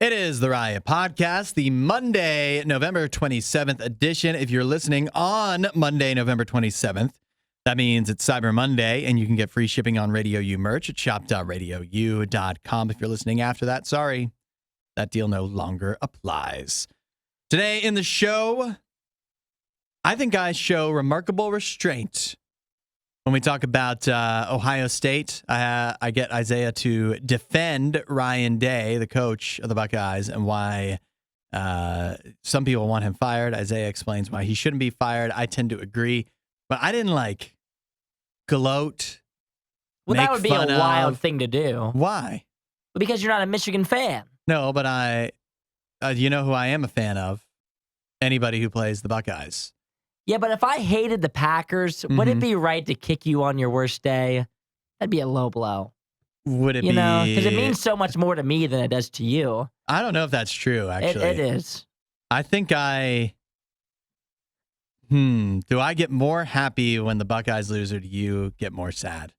It is the RadioU Podcast, the Monday, November 27th edition. If you're listening on Monday, November 27th, that means it's Cyber Monday, and you can get free shipping on RadioU merch at shop.radiou.com. If you're listening after that, sorry, that deal no longer applies. Today in the show, I think guys show remarkable restraint. When we talk about Ohio State, I get Isaiah to defend Ryan Day, the coach of the Buckeyes, and why some people want him fired. Isaiah explains why he shouldn't be fired. I tend to agree, but I didn't gloat. Well, that would be a wild thing to do. Why? Because you're not a Michigan fan. No, but you know who I am a fan of? Anybody who plays the Buckeyes. Yeah, but if I hated the Packers, would it be right to kick you on your worst day? That'd be a low blow. Would it be? You know, because it means so much more to me than it does to you. I don't know if that's true, actually. It is. I think do I get more happy when the Buckeyes lose, or do you get more sad?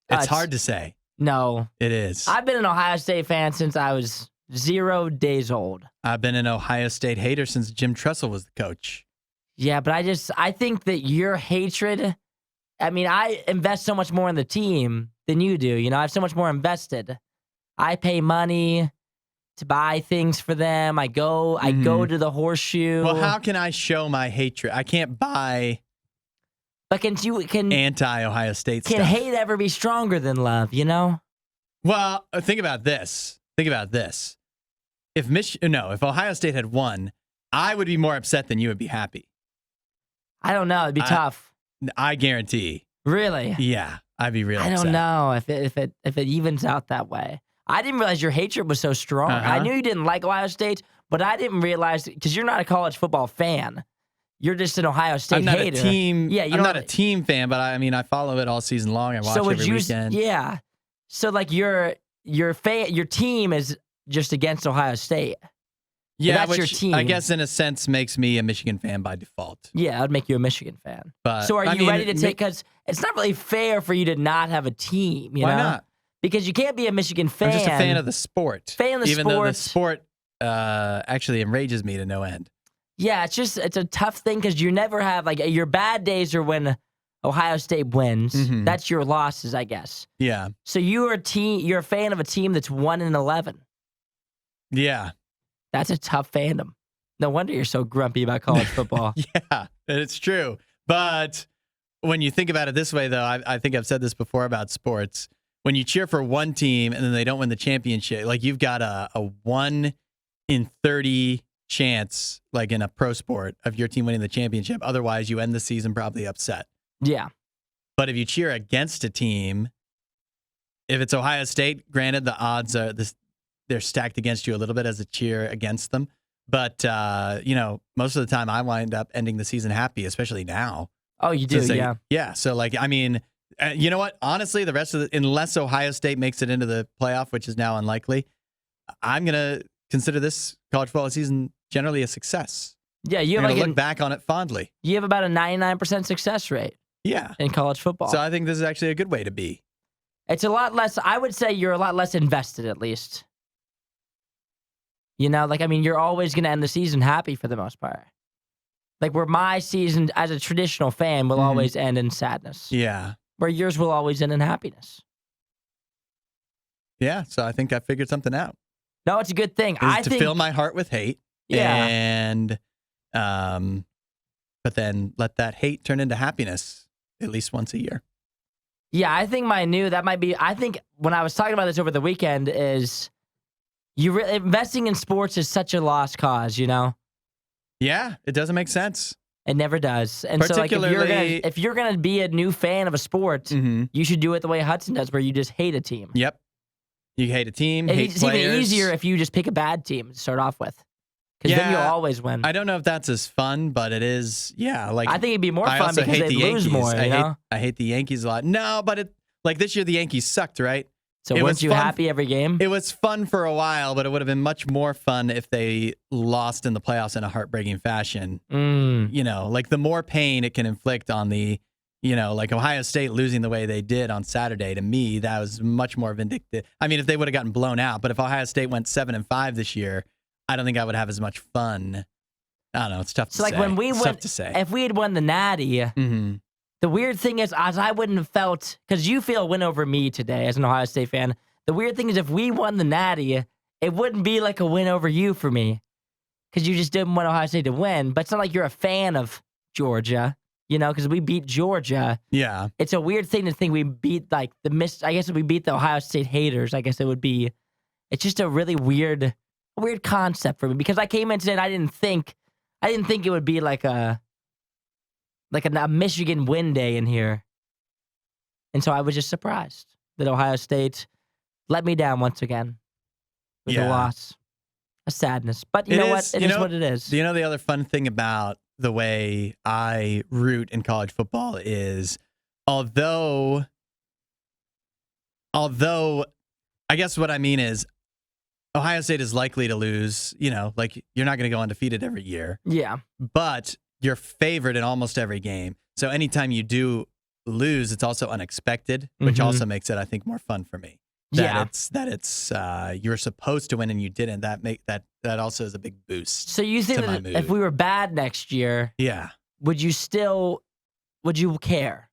It's hard to say. No. It is. I've been an Ohio State fan since I was 0 days old. I've been an Ohio State hater since Jim Tressel was the coach. Yeah, but I think that your hatred, I mean, I invest so much more in the team than you do. You know, I have so much more invested. I pay money to buy things for them. I go to the Horseshoe. Well, how can I show my hatred? I can't buy anti-Ohio State stuff. Can hate ever be stronger than love, you know? Well, think about this. If Ohio State had won, I would be more upset than you would be happy. I don't know. It'd be tough. I guarantee. Really? Yeah, I'd be really upset. I don't know if it evens out that way. I didn't realize your hatred was so strong. I knew you didn't like Ohio State, but I didn't realize, because you're not a college football fan. You're just an Ohio State hater. I'm not a team fan, but I follow it all season long. I watch every weekend. Yeah. So like your team is just against Ohio State. Yeah, that's your team. I guess in a sense makes me a Michigan fan by default. Yeah, I'd make you a Michigan fan. But so are you ready to take, because it's not really fair for you to not have a team, Why not? Because you can't be a Michigan fan. I'm just a fan of the sport. Even though the sport actually enrages me to no end. Yeah, it's a tough thing because you never have, your bad days are when Ohio State wins. Mm-hmm. That's your losses, I guess. Yeah. So you're a fan of a team that's 1-11. Yeah. That's a tough fandom. No wonder you're so grumpy about college football. Yeah, it's true. But when you think about it this way, though, I think I've said this before about sports. When you cheer for one team and then they don't win the championship, you've got a 1 in 30 chance, like in a pro sport, of your team winning the championship. Otherwise, you end the season probably upset. Yeah. But if you cheer against a team, if it's Ohio State, granted, the odds are they're stacked against you a little bit as a cheer against them. But, most of the time I wind up ending the season happy, especially now. Oh, you do, yeah. Yeah. So, you know what? Honestly, the rest of unless Ohio State makes it into the playoff, which is now unlikely, I'm going to consider this college football season generally a success. Yeah, you have look back on it fondly. You have about a 99% success rate. Yeah. In college football. So I think this is actually a good way to be. It's a lot less, I would say you're a lot less invested, at least. You know, you're always going to end the season happy for the most part. Where my season as a traditional fan will always end in sadness. Yeah. Where yours will always end in happiness. Yeah, so I think I figured something out. No, it's a good thing. To fill my heart with hate. Yeah. And, but then let that hate turn into happiness at least once a year. Yeah, I think I think when I was talking about this over the weekend is investing in sports is such a lost cause, you know? Yeah, it doesn't make sense. It never does. And so if you're gonna be a new fan of a sport, you should do it the way Hudson does, where you just hate a team. Yep. You hate a team, hate it's players. Even easier if you just pick a bad team to start off with. Because then you'll always win. I don't know if that's as fun, but it is, yeah. I think it'd be more fun because they'd lose more, you know? I hate the Yankees a lot. No, but this year the Yankees sucked, right? So weren't you happy every game? It was fun for a while, but it would have been much more fun if they lost in the playoffs in a heartbreaking fashion. You know, the more pain it can inflict on the, like Ohio State losing the way they did on Saturday, to me, that was much more vindictive. I mean, if they would have gotten blown out, but if Ohio State went 7-5 this year, I don't think I would have as much fun. I don't know. It's tough to say. So, when we It's went, tough to say. if we had won the Natty, Mm-hmm. the weird thing is, as I wouldn't have felt, because you feel a win over me today as an Ohio State fan. The weird thing is, if we won the Natty, it wouldn't be like a win over you for me, because you just didn't want Ohio State to win. But it's not like you're a fan of Georgia, because we beat Georgia. Yeah. It's a weird thing to think we beat I guess if we beat the Ohio State haters, I guess it would be. It's just a really weird concept for me, because I came in today and I didn't think it would be like a Michigan win day in here. And so I was just surprised that Ohio State let me down once again with a loss. A sadness. But you know what? It is what it is. Do you know the other fun thing about the way I root in college football is, although I guess what I mean is Ohio State is likely to lose, like you're not going to go undefeated every year. Yeah. But you're favored in almost every game. So anytime you do lose, it's also unexpected, which also makes it, I think, more fun for me. That it's you're supposed to win and you didn't. That also is a big boost. So you think that if we were bad next year, would you care?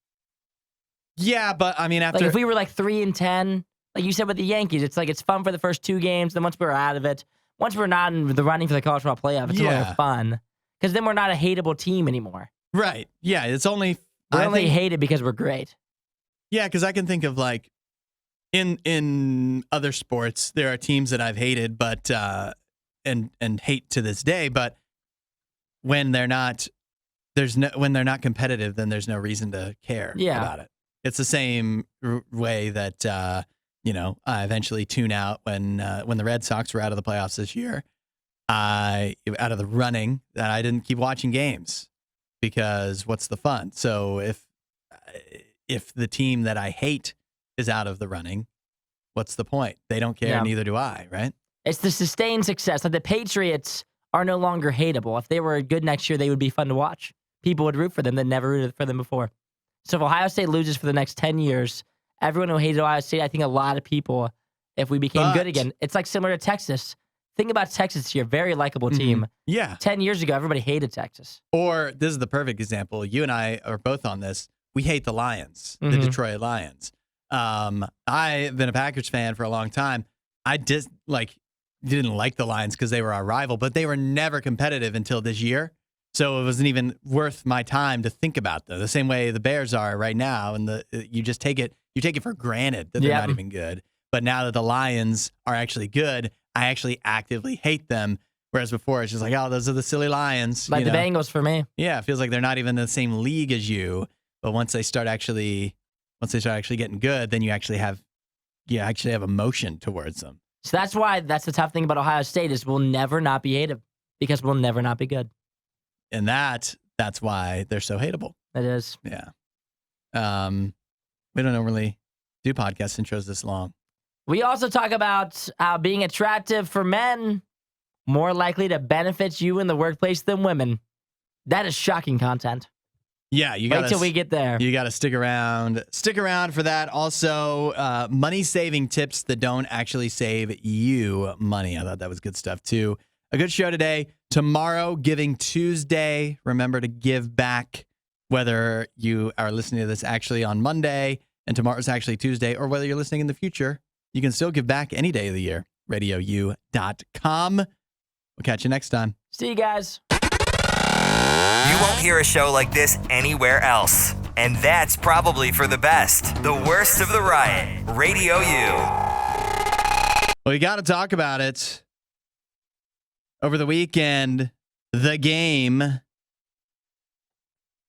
Yeah, but I mean, after if we were like 3-10, like you said with the Yankees, it's like it's fun for the first 2 games. Then once we're out of it, once we're not in the running for the college football playoff, it's no longer fun, because then we're not a hateable team anymore. Right? Yeah, it's only we're only hated because we're great. Yeah, because I can think of like in other sports, there are teams that I've hated, but and hate to this day. But when they're not, when they're not competitive, then there's no reason to care about it. It's the same way that I eventually tune out when the Red Sox were out of the playoffs this year. Out of the running, that I didn't keep watching games, because what's the fun? So if the team that I hate is out of the running, what's the point? They don't care, neither do I, right? It's the sustained success. Like the Patriots are no longer hateable. If they were good next year, they would be fun to watch. People would root for them that never rooted for them before. So if Ohio State loses for the next 10 years, everyone who hated Ohio State, I think a lot of people, if we became good again, it's like similar to Texas. Think about Texas this year, very likable team. Yeah. 10 years ago, everybody hated Texas. Or this is the perfect example. You and I are both on this. We hate the Lions, the Detroit Lions. I've been a Packers fan for a long time. I didn't like the Lions because they were our rival, but they were never competitive until this year. So it wasn't even worth my time to think about them. The same way the Bears are right now, and you just take it for granted that they're not even good. But now that the Lions are actually good, I actually actively hate them. Whereas before, it's just like, oh, those are the silly Lions. Like the Bengals for me. Yeah, it feels like they're not even in the same league as you. But once they start actually getting good, then you actually have emotion towards them. So that's the tough thing about Ohio State is we'll never not be hated, because we'll never not be good. And that's why they're so hateable. It is. Yeah. We don't normally do podcast intros this long. We also talk about how being attractive for men more likely to benefit you in the workplace than women. That is shocking content. Yeah, wait till we get there. You got to stick around. Stick around for that. Also, money-saving tips that don't actually save you money. I thought that was good stuff, too. A good show today. Tomorrow, Giving Tuesday. Remember to give back, whether you are listening to this actually on Monday and tomorrow's actually Tuesday, or whether you're listening in the future. You can still give back any day of the year. RadioU.com. We'll catch you next time. See you guys. You won't hear a show like this anywhere else. And that's probably for the best. The worst of the riot. Radio U. Well, we got to talk about it. Over the weekend, the game,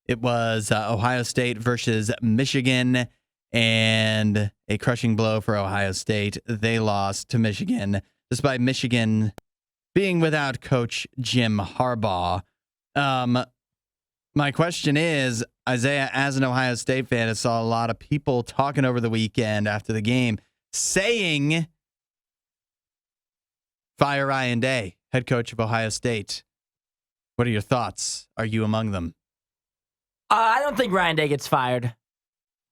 it was Ohio State versus Michigan, and a crushing blow for Ohio State. They lost to Michigan, despite Michigan being without Coach Jim Harbaugh. My question is, Isaiah, as an Ohio State fan, I saw a lot of people talking over the weekend after the game saying, fire Ryan Day, head coach of Ohio State. What are your thoughts? Are you among them? I don't think Ryan Day gets fired.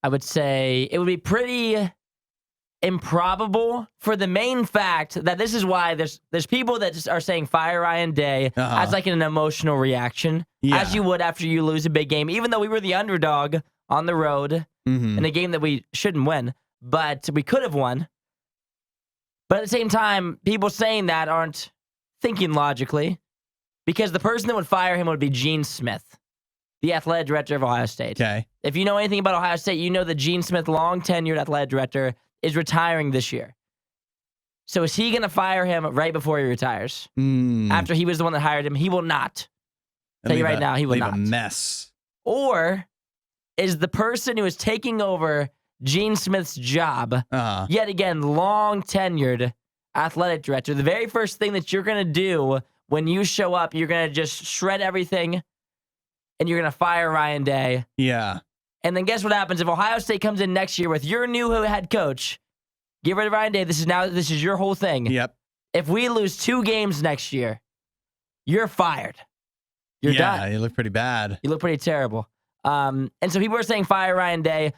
I would say it would be pretty improbable for the main fact that this is why there's people that just are saying fire Ryan Day as like an emotional reaction, as you would after you lose a big game, even though we were the underdog on the road in a game that we shouldn't win, but we could have won. But at the same time, people saying that aren't thinking logically, because the person that would fire him would be Gene Smith, the athletic director of Ohio State. Okay. If you know anything about Ohio State, you know that Gene Smith, long-tenured athletic director, is retiring this year. So is he going to fire him right before he retires? After he was the one that hired him? He will not. Tell you right now, he will not. A mess. Or is the person who is taking over Gene Smith's job, yet again, long-tenured athletic director, the very first thing that you're going to do when you show up, you're going to just shred everything, and you're going to fire Ryan Day. Yeah. And then guess what happens? If Ohio State comes in next year with your new head coach, get rid of Ryan Day. This is your whole thing. Yep. If we lose 2 games next year, you're fired. You're done. Yeah, you look pretty bad. You look pretty terrible. And so people are saying fire Ryan Day.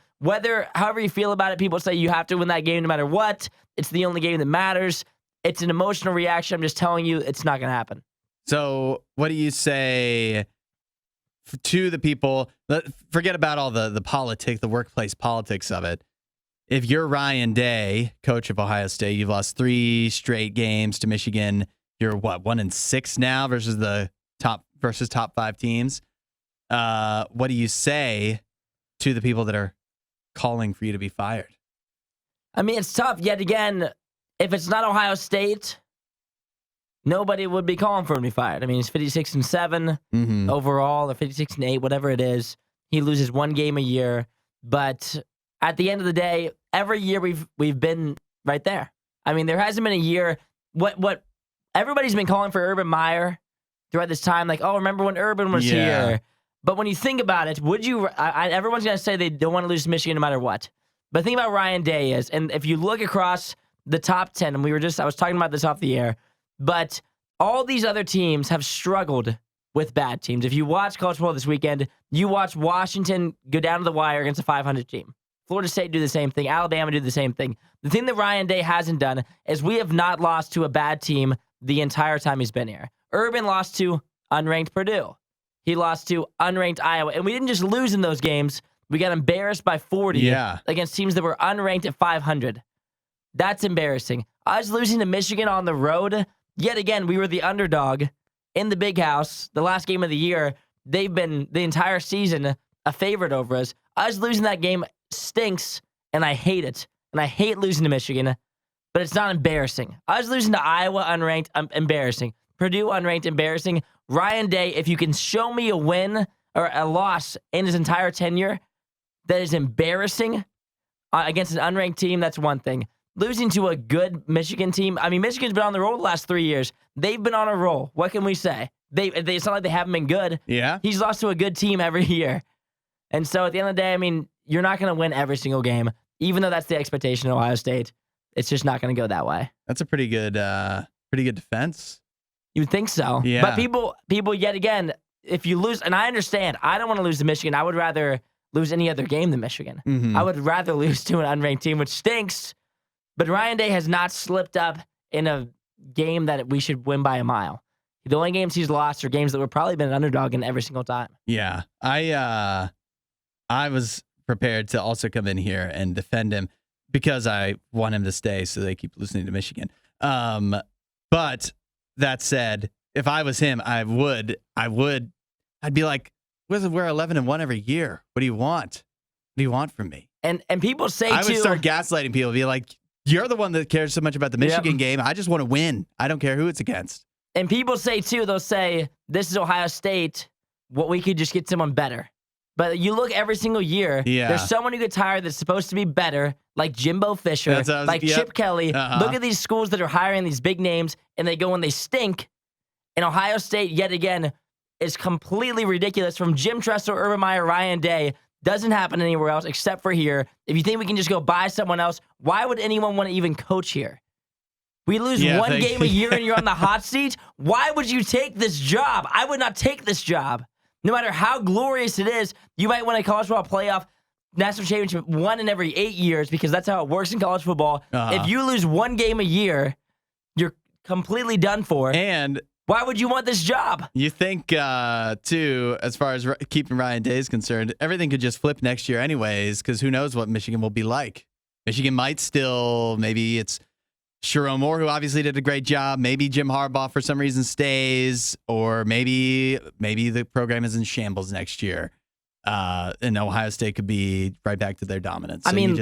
However you feel about it, people say you have to win that game no matter what. It's the only game that matters. It's an emotional reaction. I'm just telling you, it's not going to happen. So what do you say to the people? Forget about all the politics, the workplace politics of it. If you're Ryan Day, coach of Ohio State, you've lost 3 straight games to Michigan. You're 1-6 now versus top 5 teams. What do you say to the people that are calling for you to be fired? I mean, it's tough. Yet again, if it's not Ohio State, nobody would be calling for him to be fired. I mean, he's 56-7 overall, or 56-8, whatever it is. He loses 1 game a year, but at the end of the day, every year we've been right there. I mean, there hasn't been a year. What everybody's been calling for Urban Meyer throughout this time, like, oh, remember when Urban was here? But when you think about it, would you? Everyone's gonna say they don't want to lose to Michigan no matter what. But the thing about Ryan Day is, and if you look across the top 10, and I was talking about this off the air, but all these other teams have struggled with bad teams. If you watch college football this weekend, you watch Washington go down to the wire against a 500 team. Florida State do the same thing. Alabama do the same thing. The thing that Ryan Day hasn't done is we have not lost to a bad team the entire time he's been here. Urban lost to unranked Purdue. He lost to unranked Iowa. And we didn't just lose in those games. We got embarrassed by 40 against teams that were unranked at 500. That's embarrassing. Us losing to Michigan on the road, yet again, we were the underdog in the big house. The last game of the year, they've been the entire season a favorite over us. Us losing that game stinks, and I hate it. And I hate losing to Michigan, but it's not embarrassing. Us losing to Iowa unranked, embarrassing. Purdue unranked, embarrassing. Ryan Day, if you can show me a win or a loss in his entire tenure that is embarrassing against an unranked team, that's one thing. Losing to a good Michigan team, I mean, Michigan's been on the roll the last 3 years. They've been on a roll. What can we say? It's not like they haven't been good. Yeah. He's lost to a good team every year. And so at the end of the day, I mean, you're not going to win every single game, even though that's the expectation of Ohio State. It's just not going to go that way. That's a pretty good defense. You would think so. Yeah. But people, yet again, if you lose, and I understand, I don't want to lose to Michigan. I would rather lose any other game than Michigan. I would rather lose to an unranked team, which stinks. But Ryan Day has not slipped up in a game that we should win by a mile. The only games he's lost are games that we've probably been an underdog in every single time. Yeah. I was prepared to also come in here and defend him because I want him to stay so they keep listening to Michigan. But that said, if I was him, I'd be like, we're 11-1 every year. What do you want? What do you want from me? And people say I would start gaslighting people. Be like, you're the one that cares so much about the Michigan game. I just want to win. I don't care who it's against. And people say too, they'll say, this is Ohio State. What we could just get someone better. But you look every single year, there's someone who gets hired that's supposed to be better, like Jimbo Fisher, Chip Kelly. Look at these schools that are hiring these big names, and they go and they stink. And Ohio State, yet again, is completely ridiculous. From Jim Tressel, Urban Meyer, Ryan Day, doesn't happen anywhere else except for here. If you think we can just go buy someone else, why would anyone want to even coach here? We lose one game a year and you're on the hot seat? Why would you take this job? I would not take this job. No matter how glorious it is, you might win a college football playoff national championship one in every 8 years because that's how it works in college football. If you lose one game a year, you're completely done for. And why would you want this job? you think, too, as far as keeping Ryan Day is concerned, everything could just flip next year anyways, because who knows what Michigan will be like. Michigan might still, maybe it's Sharon Moore, who obviously did a great job. Maybe Jim Harbaugh, for some reason, stays, or maybe the program is in shambles next year. And Ohio State could be right back to their dominance. So I mean,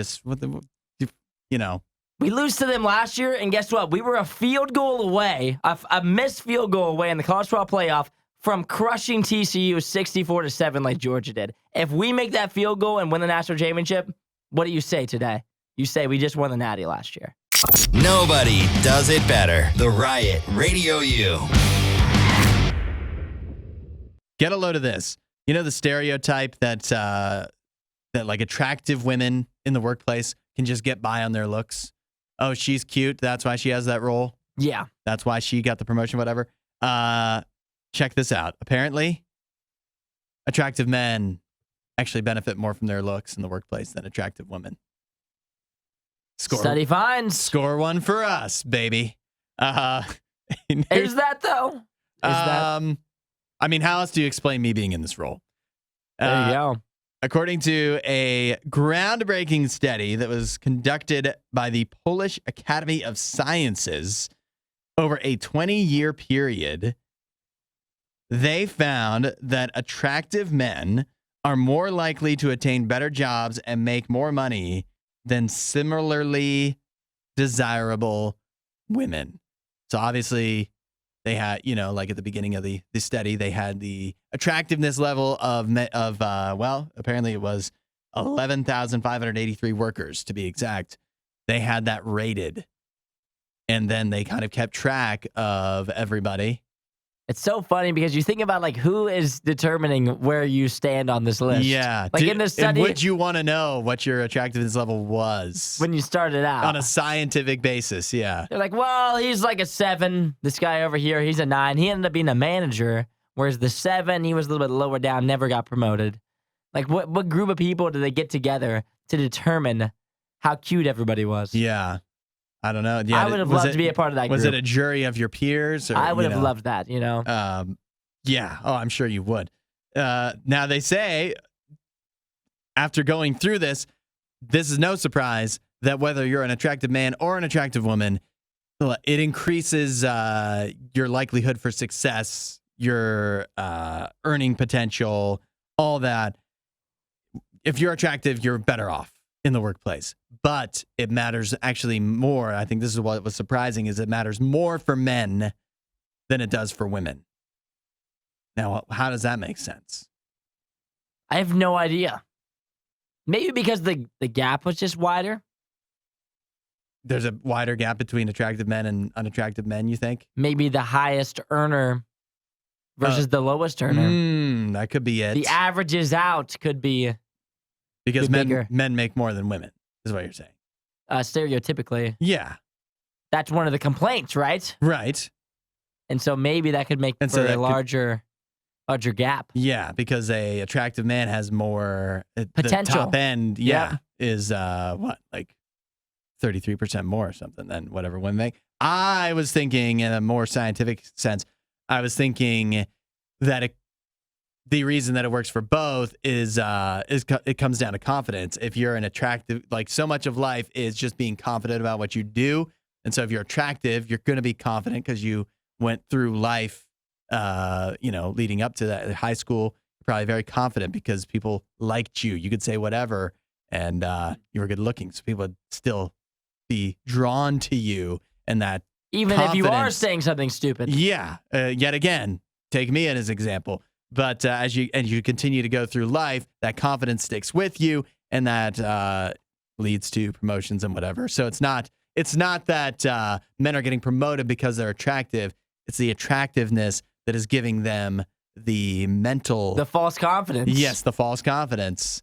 we lose to them last year, and guess what? We were a field goal away, a missed field goal away in the college football playoff from crushing TCU 64-7 like Georgia did. If we make that field goal and win the national championship, what do you say today? You say we just won the Natty last year. Nobody does it better. The Riot Radio U. Get a load of this. You know the stereotype that like attractive women in the workplace can just get by on their looks. Oh, she's cute. That's why she has that role. Yeah. That's why she got the promotion, whatever. Check this out. Apparently, attractive men actually benefit more from their looks in the workplace than attractive women. Study finds. Score one for us, baby. Is that though? I mean, how else do you explain me being in this role? There you go. According to a groundbreaking study that was conducted by the Polish Academy of Sciences over a 20-year period, they found that attractive men are more likely to attain better jobs and make more money than similarly desirable women. So obviously they had, like at the beginning of the study, they had the attractiveness level of apparently it was 11,583 workers to be exact. They had that rated. And then they kind of kept track of everybody. It's so funny because you think about who is determining where you stand on this list. Yeah. In this study, and would you want to know what your attractiveness level was when you started out on a scientific basis? Yeah. They're like, well, he's like a 7. This guy over here, he's a 9. He ended up being a manager, whereas the 7, he was a little bit lower down, never got promoted. What group of people did they get together to determine how cute everybody was? Yeah. I don't know. Yeah, I would have loved to be a part of that group. Was it a jury of your peers? Or, I would have loved that, Yeah. Oh, I'm sure you would. Now, they say, after going through this is no surprise that whether you're an attractive man or an attractive woman, it increases your likelihood for success, your earning potential, all that. If you're attractive, you're better off in the workplace. But it matters actually more. I think this is what was surprising, is it matters more for men than it does for women. Now, how does that make sense? I have no idea. Maybe because the gap was just wider. There's a wider gap between attractive men and unattractive men, you think? Maybe the highest earner versus the lowest earner. That could be it. The averages out could be because men make more than women, is what you're saying. Stereotypically. Yeah. That's one of the complaints, right? Right. And so maybe that could make for a larger gap. Yeah, because a attractive man has more potential. The top end, is 33% more or something than whatever women make. I was thinking in a more scientific sense. I was thinking that the reason that it works for both is it comes down to confidence. If you're an attractive, so much of life is just being confident about what you do. And so if you're attractive, you're going to be confident because you went through life, leading up to that high school, probably very confident because people liked you. You could say whatever and you were good looking. So people would still be drawn to you, and that even if you are saying something stupid. Yeah. Yet again, take me as an example. But as you continue to go through life, that confidence sticks with you, and that leads to promotions and whatever. So it's not that men are getting promoted because they're attractive. It's the attractiveness that is giving them the false confidence. Yes, the false confidence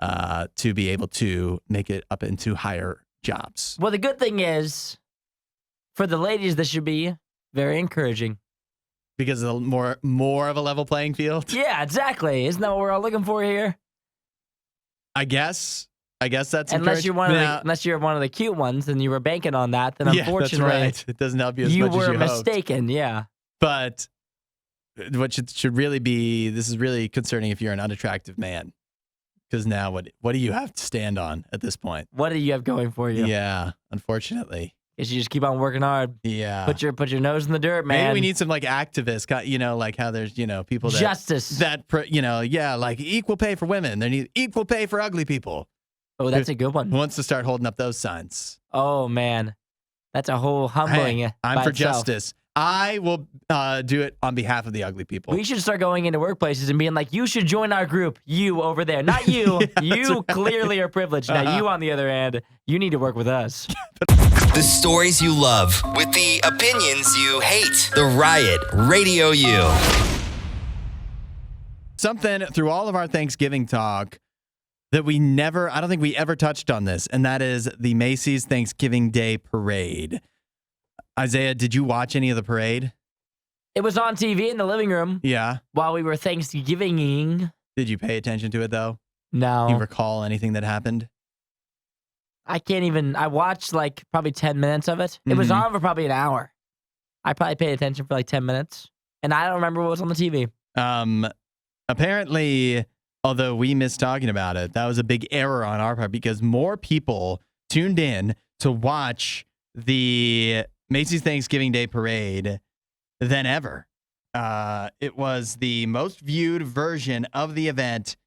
to be able to make it up into higher jobs. Well, the good thing is, for the ladies, this should be very encouraging. Because of the more of a level playing field? Yeah, exactly. Isn't that what we're all looking for here? I guess that's Unless you're encouraging. unless you're one of the cute ones and you were banking on that, then Yeah, unfortunately that's right. It doesn't help you as you much as were you hoped. mistaken. Yeah. But what should really be, this is really concerning if you're an unattractive man. Because now what do you have to stand on at this point? What do you have going for you? Yeah, unfortunately. Is you just keep on working hard. Yeah. Put your nose in the dirt, man. Maybe we need some like activists, like how there's, people that justice. Like equal pay for women. They need equal pay for ugly people. Oh, that's a good one. Who wants to start holding up those signs? Oh man. That's a whole humbling. Hey, I'm by for itself. justice. I will do it on behalf of the ugly people. We should start going into workplaces and being like, you should join our group. You over there. Not you. You clearly are privileged. Now, you on the other hand, you need to work with us. The stories you love with the opinions you hate. The Riot Radio U. Something through all of our Thanksgiving talk that I don't think we ever touched on this, and that is the Macy's Thanksgiving Day Parade. Isaiah, did you watch any of the parade? It was on TV in the living room Yeah. while we were Thanksgiving-ing. Did you pay attention to it, though? No. Do you recall anything that happened? I watched like probably 10 minutes of it. It was on for probably an hour. I probably paid attention for like 10 minutes. And I don't remember what was on the TV. Apparently, although we missed talking about it, that was a big error on our part because more people tuned in to watch the Macy's Thanksgiving Day Parade than ever. It was the most viewed version of the event.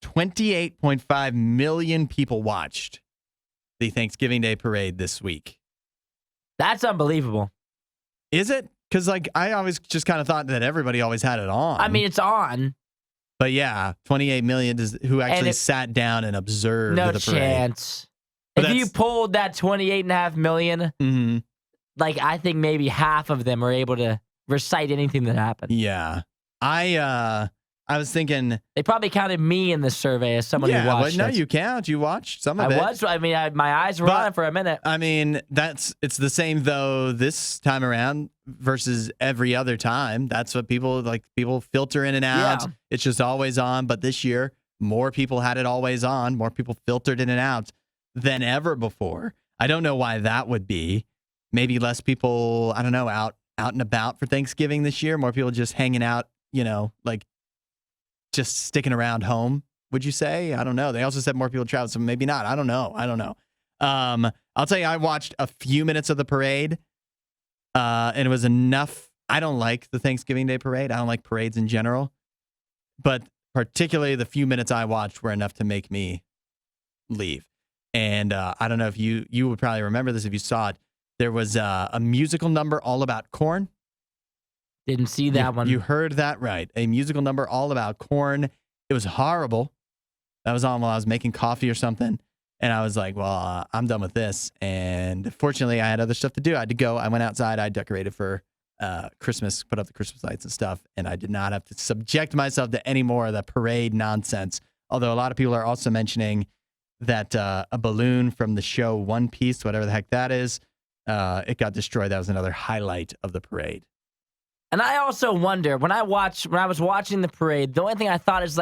28.5 million people watched the Thanksgiving Day Parade this week. That's unbelievable. Is it? Because I always just kind of thought that everybody always had it on. I mean, it's on. But yeah, 28 million who actually sat down and observed No the parade. chance. But If you pulled that 28.5 million, Mm-hmm. I think maybe half of them are able to recite anything that happened. Yeah. I was thinking. They probably counted me in this survey as someone who watched No, it. you count. You watched some of it. My eyes were on it for a minute. I mean, it's the same though this time around versus every other time. That's what people filter in and out. Yeah. It's just always on. But this year, more people had it always on. More people filtered in and out than ever before. I don't know why that would be. Maybe less people, I don't know, out and about for Thanksgiving this year. More people just hanging out, just sticking around home, would you say? I don't know. They also said more people travel, so maybe not. I don't know. I'll tell you, I watched a few minutes of the parade, and it was enough. I don't like the Thanksgiving Day Parade. I don't like parades in general, but particularly the few minutes I watched were enough to make me leave. And I don't know if you would probably remember this if you saw it. There was a musical number all about corn. Didn't see that one. You heard that right. A musical number all about corn. It was horrible. That was on while I was making coffee or something. And I was like, well, I'm done with this. And fortunately, I had other stuff to do. I had to go. I went outside. I decorated for Christmas, put up the Christmas lights and stuff. And I did not have to subject myself to any more of that parade nonsense. Although a lot of people are also mentioning that a balloon from the show One Piece, whatever the heck that is, it got destroyed. That was another highlight of the parade. And I also wonder, when I was watching the parade, the only thing I thought is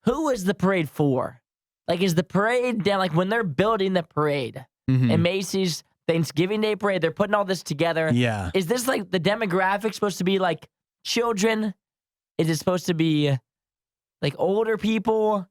who is the parade for? Is the parade down, when they're building the parade and Macy's Thanksgiving Day Parade, they're putting all this together. Yeah. Is this the demographic supposed to be children? Is it supposed to be older people?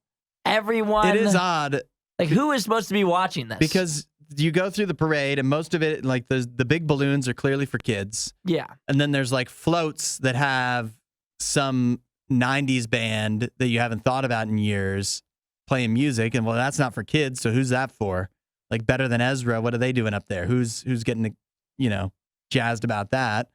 Everyone? It is odd. Who is supposed to be watching this? Because you go through the parade and most of it, the big balloons are clearly for kids. Yeah. And then there's floats that have some 90s band that you haven't thought about in years playing music. And well, that's not for kids. So who's that for? Better Than Ezra. What are they doing up there? Who's getting, jazzed about that?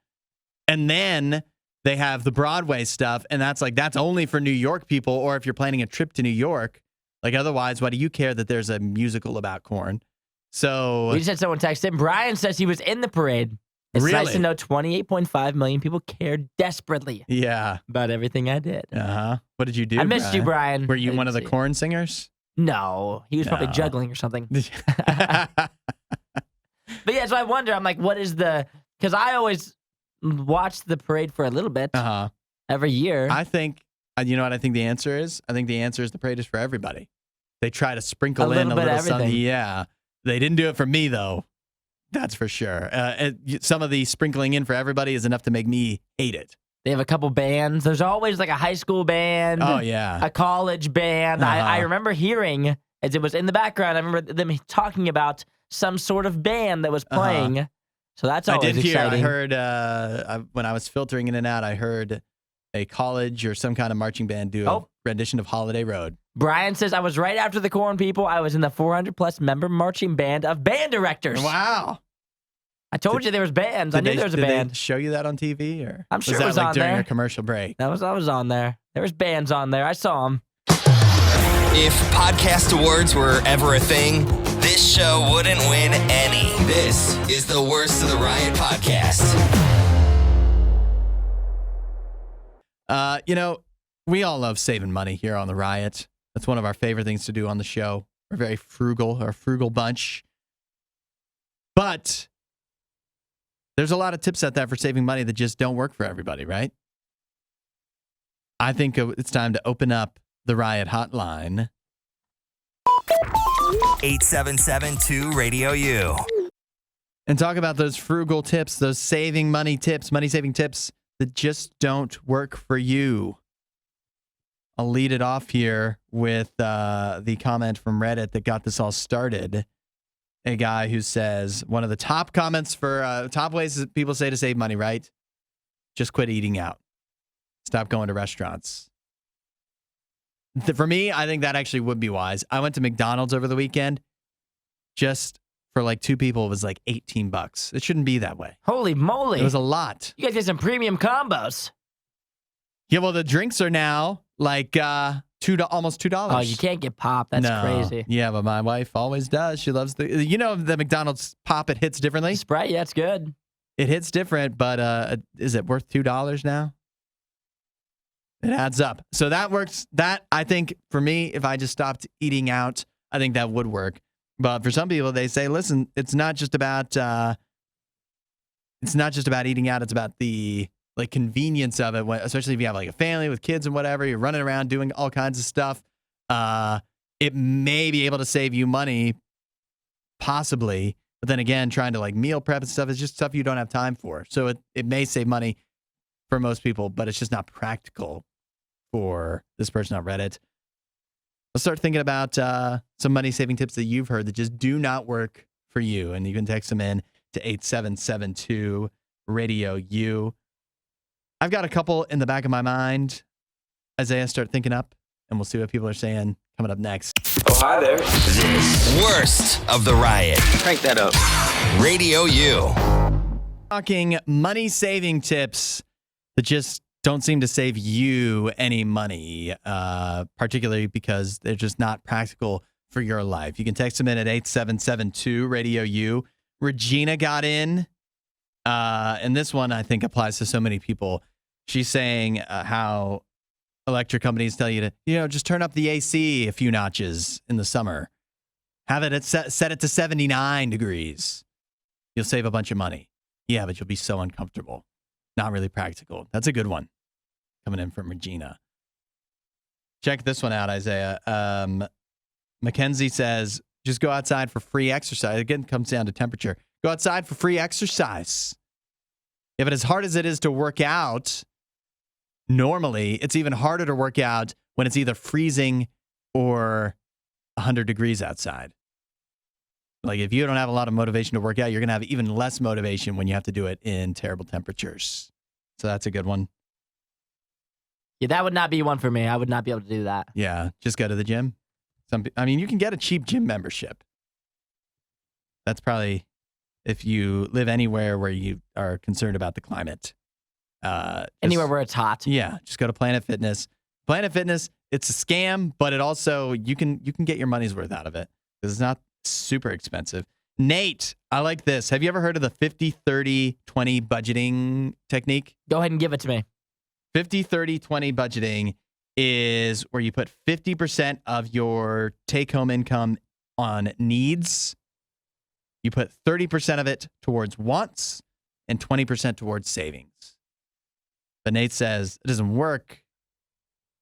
And then they have the Broadway stuff. And that's that's only for New York people. Or if you're planning a trip to New York, otherwise, why do you care that there's a musical about corn? So we just had someone text in. Brian says he was in the parade. It's nice to know 28.5 million people cared desperately about everything I did. What did you do? I missed you, Brian. Were you one of the corn singers? No. He was probably juggling or something. But yeah, so I wonder, I'm what is because I always watch the parade for a little bit Uh-huh. every year. I think, you know what I think the answer is? I think the answer is the parade is for everybody. They try to sprinkle in a bit of little something. everything. Yeah. They didn't do it for me, though. That's for sure. Some of the sprinkling in for everybody is enough to make me hate it. They have a couple bands. There's always like a high school band. Oh, yeah. A college band. I remember hearing, as it was in the background, I remember them talking about some sort of band that was playing. So that's always exciting. I heard, when I was filtering in and out, I heard a college or some kind of marching band do a rendition of Holiday Road. Brian says, I was right after the Corn People. I was in the 400-plus member marching band of band directors. Wow. I told you there was bands. I knew there was a band. Did they show you that on TV? Or I'm sure was it was that like on during there. a commercial break? I was on there. There was bands on there. I saw them. If podcast awards were ever a thing, this show wouldn't win any. This is the Worst of the Riot podcast. We all love saving money here on the Riot. That's one of our favorite things to do on the show. We're very frugal, or a frugal bunch. But there's a lot of tips out there for saving money that just don't work for everybody, right? I think it's time to open up the Riot hotline. 877-2-RADIO-U. And talk about those frugal tips, those saving money tips, money-saving tips that just don't work for you. I'll lead it off here with the comment from Reddit that got this all started. A guy who says, one of the top comments for top ways that people say to save money, right? Just quit eating out. Stop going to restaurants. For me, I think that actually would be wise. I went to McDonald's over the weekend. Just for like two people, it was like $18. It shouldn't be that way. Holy moly. It was a lot. You guys get some premium combos. Yeah, well, the drinks are now like almost $2. Oh, you can't get pop. That's crazy. Yeah, but my wife always does. She loves the McDonald's pop. It hits differently. Sprite, yeah, it's good. It hits different, but is it worth $2 now? It adds up. So that works. That, I think, for me, if I just stopped eating out, I think that would work. But for some people, they say, listen, it's not just about eating out. It's about the convenience of it, especially if you have like a family with kids and whatever. You're running around doing all kinds of stuff. It may be able to save you money, possibly. But then again, trying to like meal prep and stuff is just stuff you don't have time for. So it may save money for most people, but it's just not practical for this person on Reddit. Let's start thinking about some money-saving tips that you've heard that just do not work for you. And you can text them in to 8772-RADIO-U. I've got a couple in the back of my mind. Isaiah, start thinking up, and we'll see what people are saying coming up next. Oh, hi there. This Worst of the Riot. Crank that up. Radio U. Talking money-saving tips that just don't seem to save you any money, particularly because they're just not practical for your life. You can text them in at 8772-RADIO-U. Regina got in, and this one I think applies to so many people. She's saying how electric companies tell you to, just turn up the AC a few notches in the summer. Have it set it to 79 degrees. You'll save a bunch of money. Yeah, but you'll be so uncomfortable. Not really practical. That's a good one. Coming in from Regina. Check this one out, Isaiah. Mackenzie says, just go outside for free exercise. Again, it comes down to temperature. Go outside for free exercise. Yeah, but as hard as it is to work out, normally it's even harder to work out when it's either freezing or 100 degrees outside. Like if you don't have a lot of motivation to work out, you're going to have even less motivation when you have to do it in terrible temperatures. So that's a good one. Yeah, that would not be one for me. I would not be able to do that. Yeah, just go to the gym. You can get a cheap gym membership. That's probably if you live anywhere where you are concerned about the climate. Anywhere where it's hot. Yeah, just go to Planet Fitness. Planet Fitness, it's a scam, but it also you can get your money's worth out of it because it's not super expensive. Nate, I like this. Have you ever heard of the 50-30-20 budgeting technique? Go ahead and give it to me. 50-30-20 budgeting is where you put 50% of your take-home income on needs. You put 30% of it towards wants, and 20% towards savings. But Nate says it doesn't work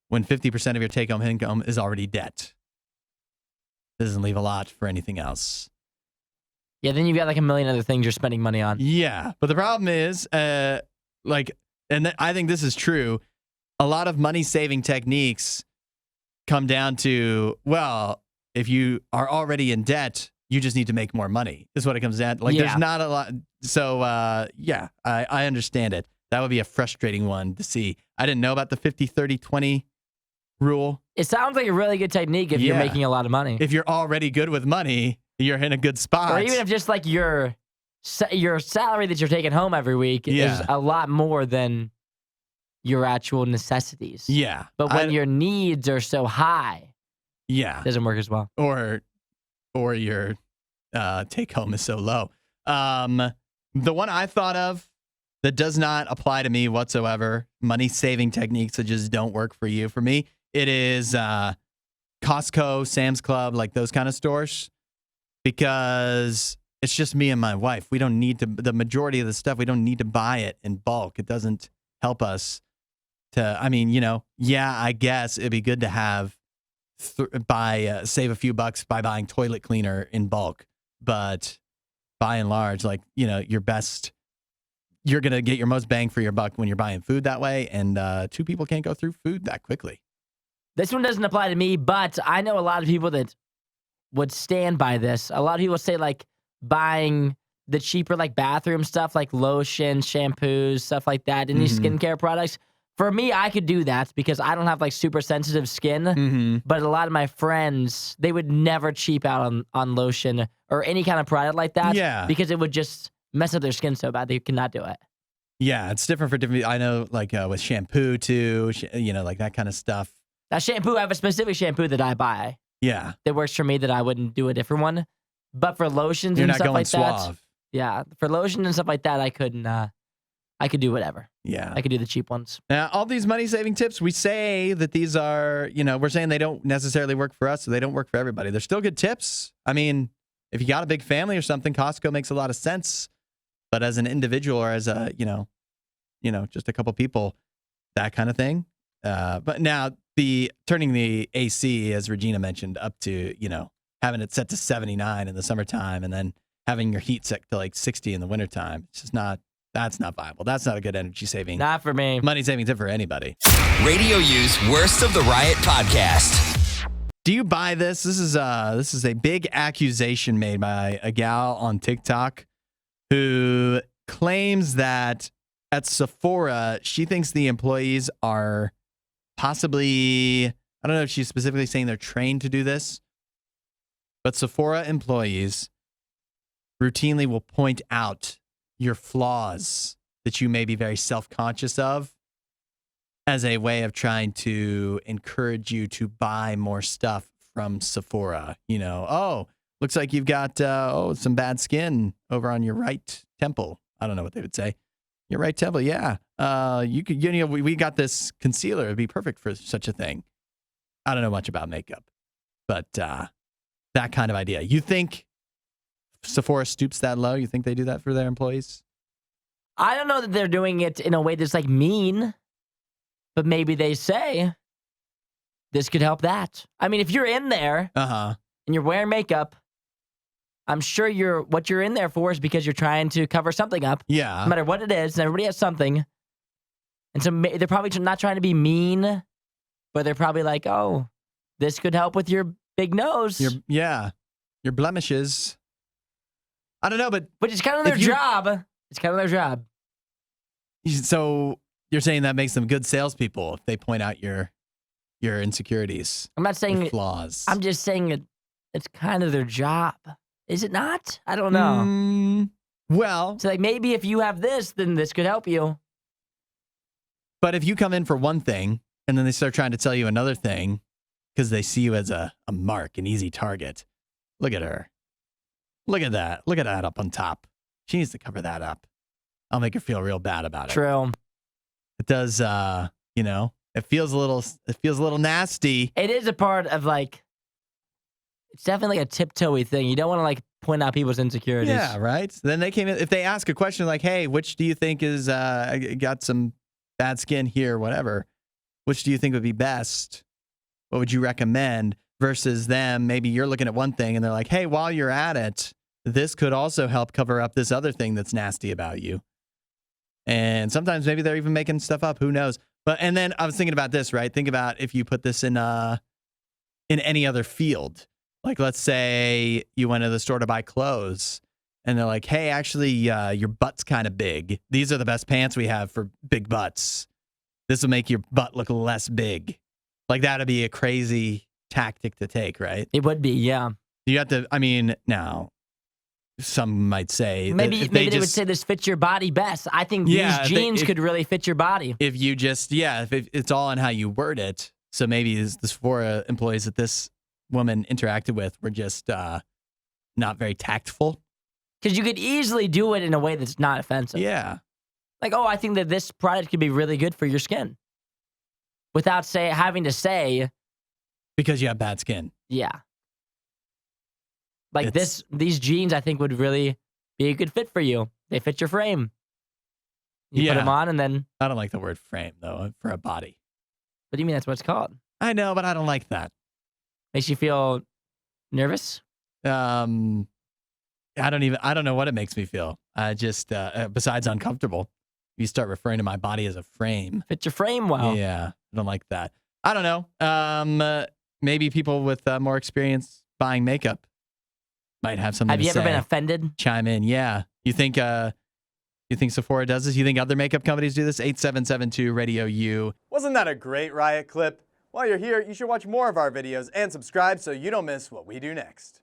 when 50% of your take-home income is already debt. It doesn't leave a lot for anything else. Yeah, then you've got like a million other things you're spending money on. Yeah, but the problem is, I think this is true, a lot of money-saving techniques come down to, well, if you are already in debt, you just need to make more money, is what it comes down to. Like, there's not a lot. So, I understand it. That would be a frustrating one to see. I didn't know about the 50-30-20 rule. It sounds like a really good technique if you're making a lot of money. If you're already good with money, you're in a good spot. Or even if just like your salary that you're taking home every week is a lot more than your actual necessities. Yeah. But when your needs are so high, it doesn't work as well. Or your take home is so low. The one I thought of that does not apply to me whatsoever, money saving techniques that just don't work for you. For me, it is Costco, Sam's Club, like those kind of stores, because it's just me and my wife. We don't need to, the majority of the stuff, we don't need to buy it in bulk. It doesn't help us to, I guess it'd be good to have, save a few bucks by buying toilet cleaner in bulk. But by and large, you're going to get your most bang for your buck when you're buying food that way. And two people can't go through food that quickly. This one doesn't apply to me, but I know a lot of people that would stand by this. A lot of people say like buying the cheaper like bathroom stuff, like lotion, shampoos, stuff like that, any skincare products. For me, I could do that because I don't have like super sensitive skin. But a lot of my friends, they would never cheap out on lotion or any kind of product like that. Yeah. Because it would just mess up their skin so bad they could not do it. Yeah, it's different for different. I know, like with shampoo too, like that kind of stuff. Now, shampoo, I have a specific shampoo that I buy. Yeah. That works for me that I wouldn't do a different one. But for lotions and stuff like that. Yeah. For lotion and stuff like that, I couldn't. I could do whatever. Yeah. I could do the cheap ones. Now, all these money-saving tips, we say that these are, we're saying they don't necessarily work for us, so they don't work for everybody. They're still good tips. I mean, if you got a big family or something, Costco makes a lot of sense. But as an individual or as a, just a couple people, that kind of thing. But now turning the AC, as Regina mentioned, up to, having it set to 79 in the summertime and then having your heat set to like 60 in the wintertime. It's just that's not viable. That's not a good energy saving. Not for me. Money saving tip for anybody. Radio U's Worst of the Riot podcast. Do you buy this? This is a big accusation made by a gal on TikTok who claims that at Sephora, she thinks the employees are possibly, I don't know if she's specifically saying they're trained to do this, but Sephora employees routinely will point out your flaws that you may be very self-conscious of as a way of trying to encourage you to buy more stuff from Sephora. Looks like you've got some bad skin over on your right temple. I don't know what they would say. Your right temple, yeah. You could, we got this concealer. It'd be perfect for such a thing. I don't know much about makeup, but that kind of idea. You think Sephora stoops that low? You think they do that for their employees? I don't know that they're doing it in a way that's like mean, but maybe they say this could help that. I mean, if you're in there and you're wearing makeup, I'm sure what you're in there for is because you're trying to cover something up. Yeah. No matter what it is, and everybody has something. And so they're probably not trying to be mean, but they're probably like, oh, this could help with your big nose. Your blemishes. I don't know, but it's kind of their job. It's kind of their job. So you're saying that makes them good salespeople if they point out your insecurities. I'm not saying flaws. I'm just saying it's kind of their job. Is it not? I don't know. Well, so like maybe if you have this, then this could help you. But if you come in for one thing and then they start trying to tell you another thing because they see you as a mark, an easy target. Look at her. Look at that. Look at that up on top. She needs to cover that up. I'll make her feel real bad about it. True. It does, it feels a little nasty. It is a part of like It's definitely like a tiptoey thing. You don't want to like point out people's insecurities. Yeah, right. Then they came in. If they ask a question like, "Hey, which do you think is got some bad skin here, whatever? Which do you think would be best? What would you recommend?" Versus them, maybe you're looking at one thing and they're like, "Hey, while you're at it, this could also help cover up this other thing that's nasty about you." And sometimes maybe they're even making stuff up. Who knows? But and then I was thinking about this, right? Think about if you put this in any other field. Like, let's say you went to the store to buy clothes and they're like, "Hey, actually, your butt's kind of big. These are the best pants we have for big butts. This will make your butt look less big." Like, that'd be a crazy tactic to take, right? It would be, yeah. You have to, I mean, now, some might say Maybe they would say this fits your body best. I think these jeans could really fit your body. If you just, if it's all on how you word it. So maybe the Sephora employees that this woman interacted with were just not very tactful. Because you could easily do it in a way that's not offensive. Yeah. Like, oh, I think that this product could be really good for your skin. Without having to say. Because you have bad skin. Yeah. Like these jeans, I think, would really be a good fit for you. They fit your frame. You put them on and then. I don't like the word frame, though, for a body. What do you mean that's what it's called? I know, but I don't like that. Makes you feel nervous? I don't know what it makes me feel. I just, besides uncomfortable, you start referring to my body as a frame. Fit your frame well. Yeah, I don't like that. I don't know. Maybe people with more experience buying makeup might have something to say. Have you ever been offended? Chime in. Yeah. You think Sephora does this? You think other makeup companies do this? 8772 Radio U. Wasn't that a great Riot clip? While you're here, you should watch more of our videos and subscribe so you don't miss what we do next.